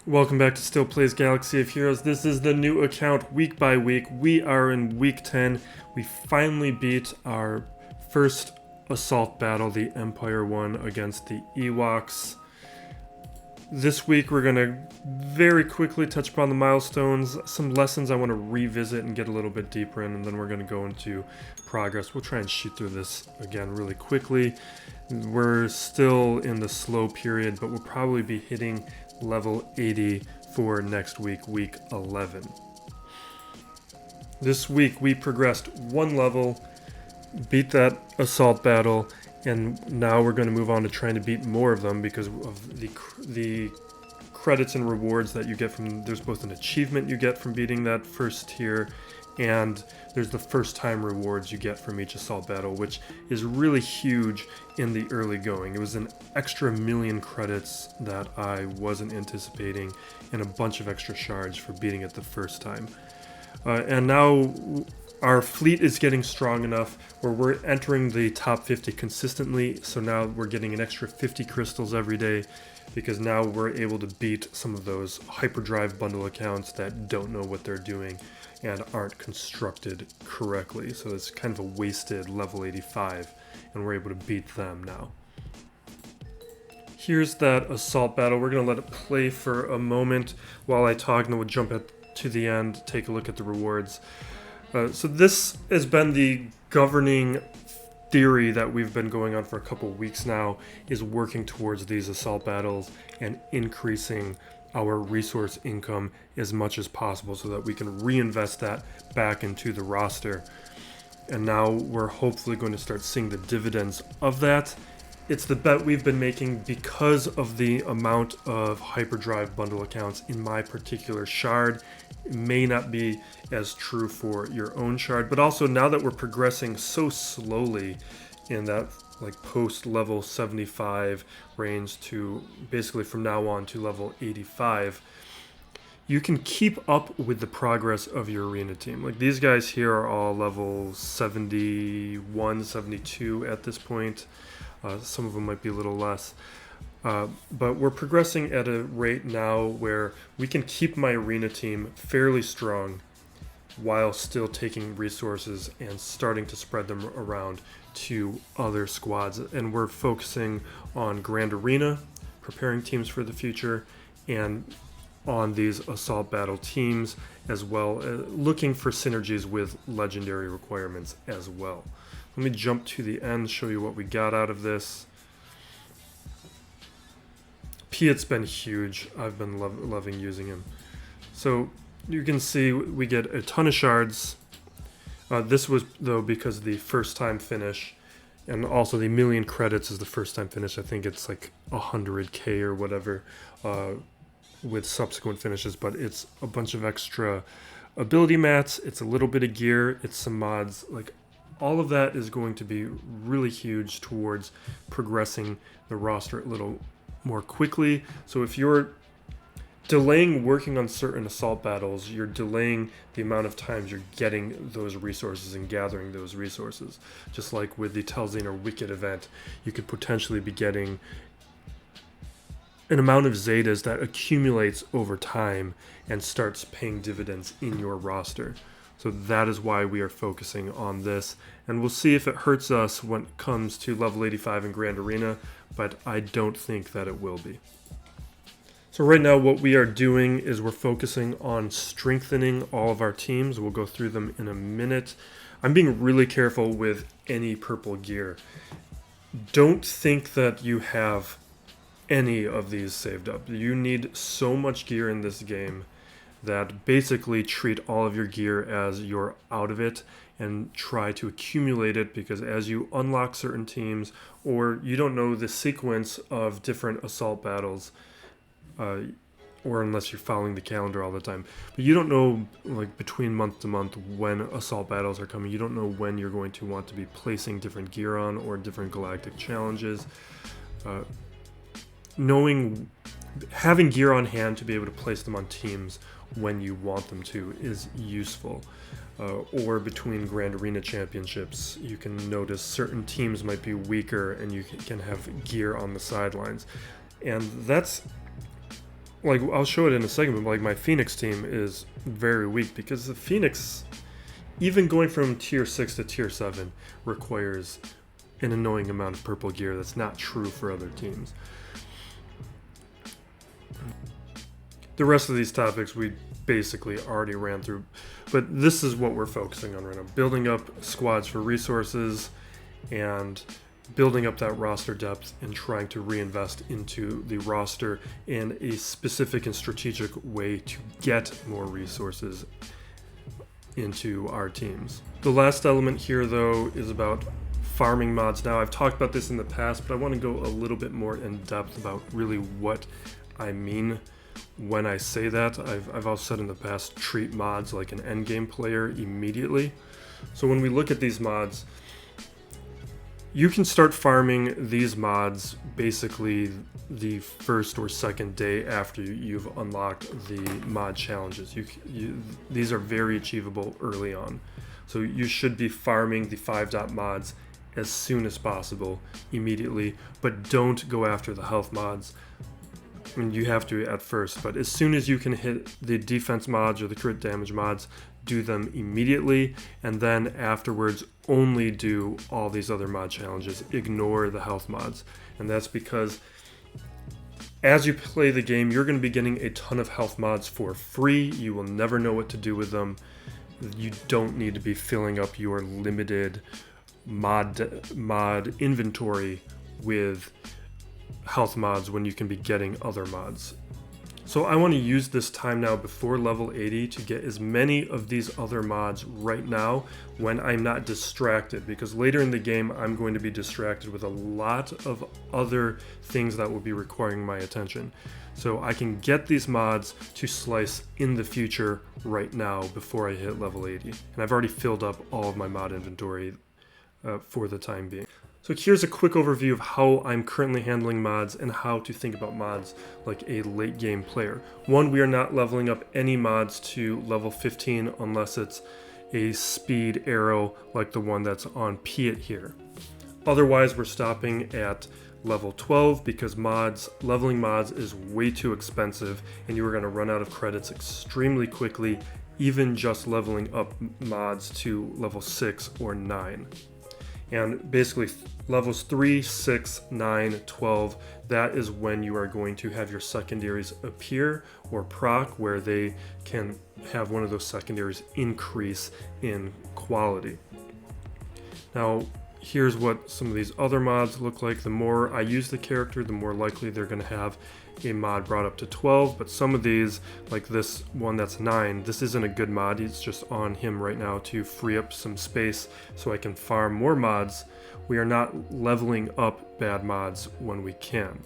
Welcome back to Still Plays Galaxy of Heroes. This is the new account week by week. We are in week 10. We finally beat our first assault battle, the Empire one, against the Ewoks. This week we're going to very quickly touch upon the milestones, some lessons I want to revisit and get a little bit deeper in, and then we're going to go into progress. We'll try and shoot through this again really quickly. We're still in the slow period, but we'll probably be hitting level 80 for next week, week 11. This week we progressed one level, beat that assault battle, and now we're going to move on to trying to beat more of them because of the credits and rewards that you get from. There's both an achievement you get from beating that first tier, and there's the first time rewards you get from each assault battle, which is really huge in the early going. It was an extra 1,000,000 credits that I wasn't anticipating, and a bunch of extra shards for beating it the first time. And now our fleet is getting strong enough where we're entering the top 50 consistently, so now we're getting an extra 50 crystals every day, because now we're able to beat some of those hyperdrive bundle accounts that don't know what they're doing and aren't constructed correctly. So it's kind of a wasted level 85, and we're able to beat them now. Here's that assault battle. We're going to let it play for a moment while I talk, and then we'll jump to the end, take a look at the rewards. So this has been the governing theory that we've been going on for a couple weeks now, is working towards these assault battles and increasing our resource income as much as possible so that we can reinvest that back into the roster. And now we're hopefully going to start seeing the dividends of that. It's the bet we've been making because of the amount of hyperdrive bundle accounts in my particular shard. It may not be as true for your own shard, but also now that we're progressing so slowly in that like post level 75 range to basically from now on to level 85, you can keep up with the progress of your arena team. Like these guys here are all level 71, 72 at this point. Some of them might be a little less. But we're progressing at a rate now where we can keep my arena team fairly strong while still taking resources and starting to spread them around to other squads. And we're focusing on Grand Arena, preparing teams for the future, and on these assault battle teams, as well as looking for synergies with legendary requirements as well. Let me jump to the end, show you what we got out of this. Piet's been huge. I've been loving using him. So you can see we get a ton of shards. This was, though, because of the first time finish, and also the 1,000,000 credits is the first time finish. I think it's like 100k or whatever with subsequent finishes, but it's a bunch of extra ability mats. It's a little bit of gear. It's some mods. Like all of that is going to be really huge towards progressing the roster a little more quickly. So if you're delaying working on certain assault battles, you're delaying the amount of times you're getting those resources and gathering those resources. Just like with the Telzane or Wicked event, you could potentially be getting an amount of Zetas that accumulates over time and starts paying dividends in your roster. So that is why we are focusing on this. And we'll see if it hurts us when it comes to level 85 in Grand Arena, but I don't think that it will be. So right now what we are doing is we're focusing on strengthening all of our teams. We'll go through them in a minute. I'm being really careful with any purple gear. Don't think that you have any of these saved up. You need so much gear in this game that basically treat all of your gear as you're out of it and try to accumulate it, because as you unlock certain teams, or you don't know the sequence of different assault battles, or unless you're following the calendar all the time, but you don't know like between month to month when assault battles are coming. You don't know when you're going to want to be placing different gear on or different galactic challenges. Having gear on hand to be able to place them on teams when you want them to is useful. Or between Grand Arena Championships, you can notice certain teams might be weaker and you can have gear on the sidelines. And that's like I'll show it in a second, but like my Phoenix team is very weak because the Phoenix, even going from tier 6 to tier 7, requires an annoying amount of purple gear that's not true for other teams. The rest of these topics we basically already ran through, but this is what we're focusing on right now. Building up squads for resources and building up that roster depth and trying to reinvest into the roster in a specific and strategic way to get more resources into our teams. The last element here, though, is about farming mods. Now, I've talked about this in the past, but I want to go a little bit more in depth about really what I mean when I say that. I've also said in the past, treat mods like an endgame player immediately. So when we look at these mods, you can start farming these mods basically the first or second day after you've unlocked the mod challenges. These are very achievable early on. So you should be farming the 5 mods as soon as possible, immediately, but don't go after the health mods. I mean, you have to at first, but as soon as you can hit the defense mods or the crit damage mods, do them immediately, and then afterwards only do all these other mod challenges. Ignore the health mods. And that's because as you play the game, you're going to be getting a ton of health mods for free. You will never know what to do with them. You don't need to be filling up your limited mod inventory with health mods when you can be getting other mods. So I want to use this time now before level 80 to get as many of these other mods right now when I'm not distracted, because later in the game I'm going to be distracted with a lot of other things that will be requiring my attention. So I can get these mods to slice in the future right now before I hit level 80. And I've already filled up all of my mod inventory for the time being. So here's a quick overview of how I'm currently handling mods and how to think about mods like a late game player. One, we are not leveling up any mods to level 15 unless it's a speed arrow like the one that's on Piet here. Otherwise, we're stopping at level 12 because leveling mods is way too expensive and you are going to run out of credits extremely quickly, even just leveling up mods to level 6 or 9. And basically levels 3, 6, 9, 12, that is when you are going to have your secondaries appear or proc, where they can have one of those secondaries increase in quality. Now, here's what some of these other mods look like. The more I use the character, the more likely they're going to have a mod brought up to 12, but some of these, like this one that's 9, this isn't a good mod. It's just on him right now to free up some space so I can farm more mods. We are not leveling up bad mods when we can,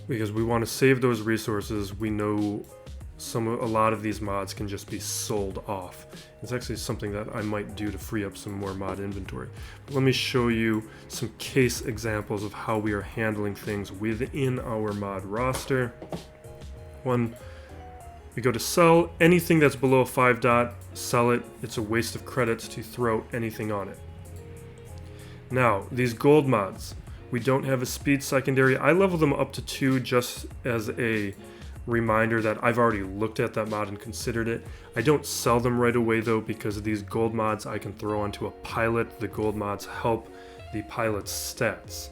because we want to save those resources. We know a lot of these mods can just be sold off. It's actually something that I might do to free up some more mod inventory. But let me show you some case examples of how we are handling things within our mod roster. One, we go to sell. Anything that's below a 5 sell it. It's a waste of credits to throw anything on it. Now, these gold mods, we don't have a speed secondary. I level them up to 2 just as a reminder that I've already looked at that mod and considered it. I don't sell them right away though, because of these gold mods I can throw onto a pilot. The gold mods help the pilot's stats.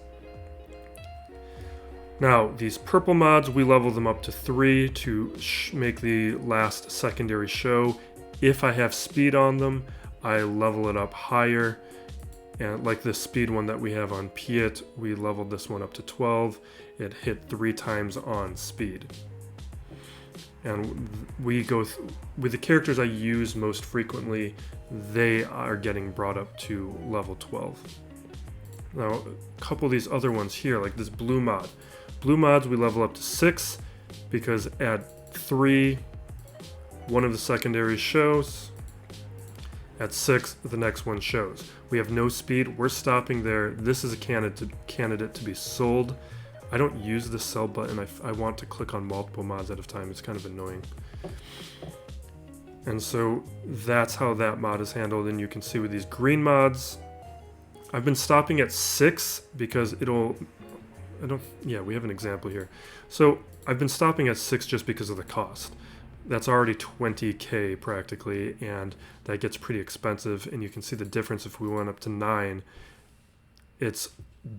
Now, these purple mods, we level them up to 3 to make the last secondary show. If I have speed on them, I level it up higher. And like this speed one that we have on Piet, we leveled this one up to 12. It hit 3 times on speed. And we go with the characters I use most frequently, they are getting brought up to level 12. Now, a couple of these other ones here, like this blue mod. Blue mods we level up to 6 because at 3, one of the secondaries shows. At 6, the next one shows. We have no speed, we're stopping there. This is a candidate to be sold. I don't use the sell button. I want to click on multiple mods at a time. It's kind of annoying. And so that's how that mod is handled. And you can see with these green mods, I've been stopping at 6 because it'll yeah, we have an example here. So I've been stopping at 6 just because of the cost. That's already 20K practically, and that gets pretty expensive. And you can see the difference if we went up to 9. It's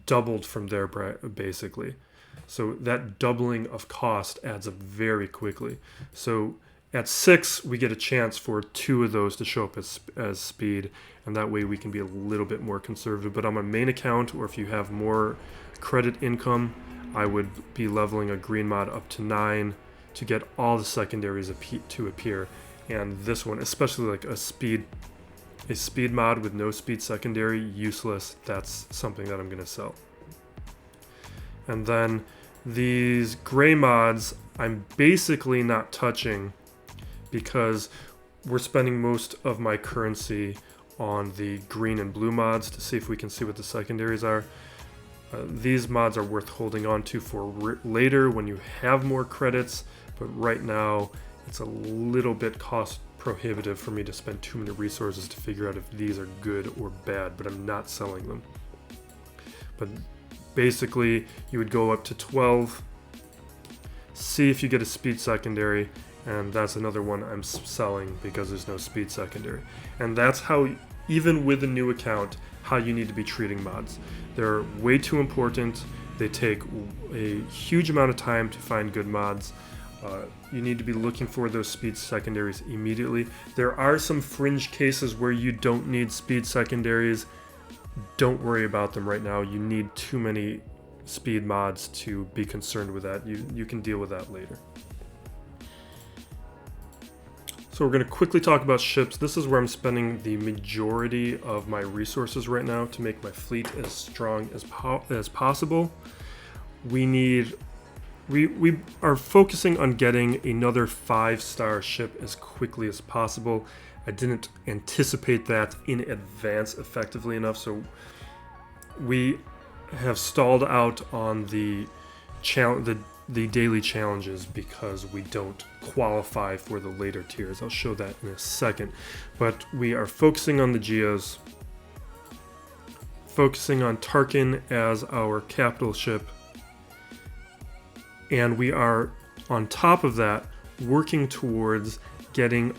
doubled from there basically. So that doubling of cost adds up very quickly. So at 6, we get a chance for 2 of those to show up as speed, and that way we can be a little bit more conservative. But on my main account, or if you have more credit income, I would be leveling a green mod up to 9 to get all the secondaries to appear. And this one, especially like a speed mod with no speed secondary, useless. That's something that I'm going to sell. And then these gray mods, I'm basically not touching because we're spending most of my currency on the green and blue mods to see if we can see what the secondaries are. These mods are worth holding on to for later when you have more credits, but right now it's a little bit cost prohibitive for me to spend too many resources to figure out if these are good or bad, but I'm not selling them. But basically, you would go up to 12, see if you get a speed secondary, and that's another one I'm selling because there's no speed secondary. And that's how, even with a new account, how you need to be treating mods. They're way too important. They take a huge amount of time to find good mods. You need to be looking for those speed secondaries immediately. There are some fringe cases where you don't need speed secondaries. Don't worry about them right now. You need too many speed mods to be concerned with that. You can deal with that later. So we're going to quickly talk about ships. This is where I'm spending the majority of my resources right now to make my fleet as strong as possible. We are focusing on getting another 5-star ship as quickly as possible. I didn't anticipate that in advance effectively enough, so we have stalled out on the daily challenges because we don't qualify for the later tiers. I'll show that in a second. But we are focusing on the Geos, focusing on Tarkin as our capital ship, and we are on top of that working towards getting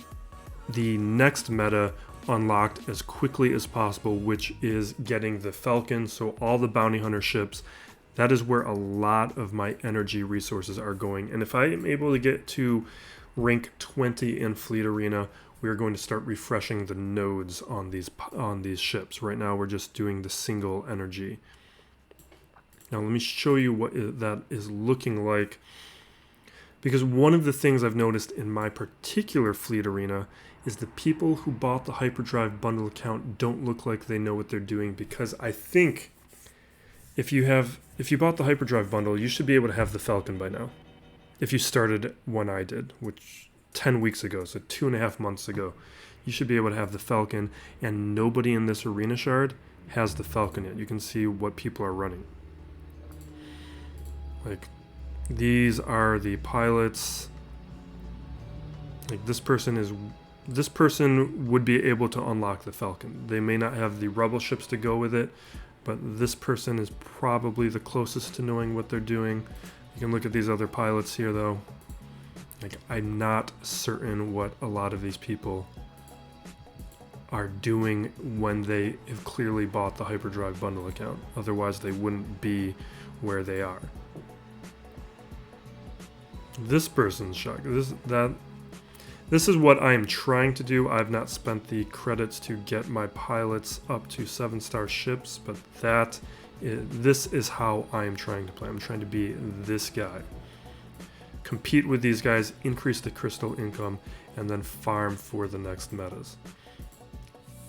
the next meta unlocked as quickly as possible, which is getting the Falcon, so all the bounty hunter ships. That is where a lot of my energy resources are going. And if I am able to get to rank 20 in Fleet Arena, we are going to start refreshing the nodes on these ships. Right now we're just doing the single energy. Now let me show you what that is looking like. Because one of the things I've noticed in my particular Fleet Arena is the people who bought the Hyperdrive bundle account don't look like they know what they're doing, because I think if you bought the Hyperdrive bundle, you should be able to have the Falcon by now. If you started when I did, which 10 weeks ago, so 2.5 months ago, you should be able to have the Falcon, and nobody in this arena shard has the Falcon yet. You can see what people are running. Like, these are the pilots. Like, this person would be able to unlock the Falcon. They may not have the rebel ships to go with it, but this person is probably the closest to knowing what they're doing. You can look at these other pilots here, though. Like, I'm not certain what a lot of these people are doing when they have clearly bought the Hyperdrive bundle account. Otherwise, they wouldn't be where they are. This person's shocked. This is what I'm trying to do. I've not spent the credits to get my pilots up to 7-star ships, but this is how I'm trying to play. I'm trying to be this guy. Compete with these guys, increase the crystal income, and then farm for the next metas.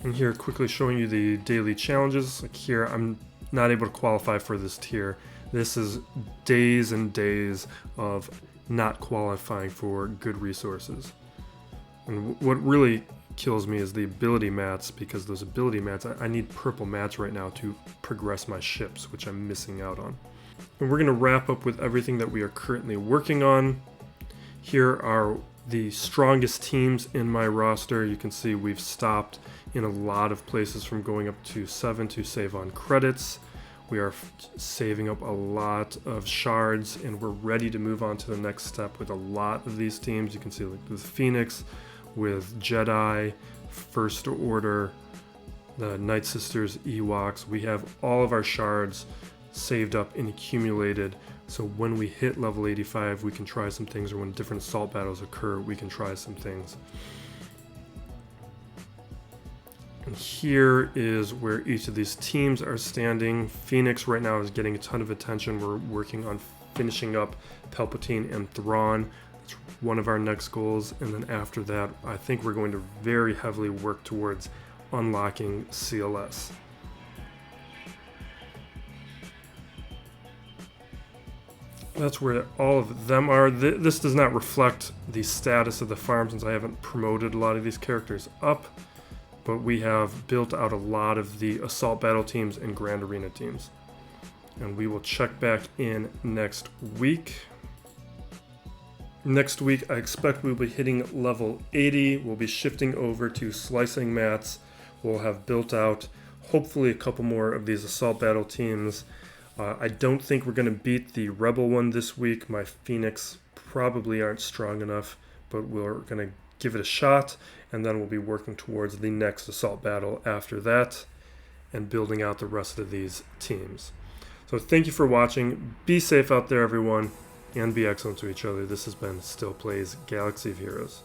And here, quickly showing you the daily challenges. Like here, I'm not able to qualify for this tier. This is days and days of not qualifying for good resources. And what really kills me is the ability mats, because those ability mats, I need purple mats right now to progress my ships, which I'm missing out on. And we're going to wrap up with everything that we are currently working on. Here are the strongest teams in my roster. You can see we've stopped in a lot of places from going up to 7 to save on credits. We are saving up a lot of shards, and we're ready to move on to the next step with a lot of these teams. You can see like with Phoenix, with Jedi, First Order, the Night Sisters, Ewoks. We have all of our shards saved up and accumulated, so when we hit level 85 we can try some things, or when different assault battles occur we can try some things. And here is where each of these teams are standing. Phoenix right now is getting a ton of attention. We're working on finishing up Palpatine and Thrawn. That's one of our next goals, and then after that I think we're going to very heavily work towards unlocking CLS. That's where all of them are. This does not reflect the status of the farm since I haven't promoted a lot of these characters up, but we have built out a lot of the assault battle teams and grand arena teams. And we will check back in next week. Next week I expect we'll be hitting level 80. We'll be shifting over to slicing mats. We'll have built out hopefully a couple more of these assault battle teams. I don't think we're going to beat the Rebel one this week. My Phoenix probably aren't strong enough, but we're going to give it a shot, and then we'll be working towards the next assault battle after that and building out the rest of these teams. So thank you for watching. Be safe out there, everyone, and be excellent to each other. This has been Still Plays Galaxy of Heroes.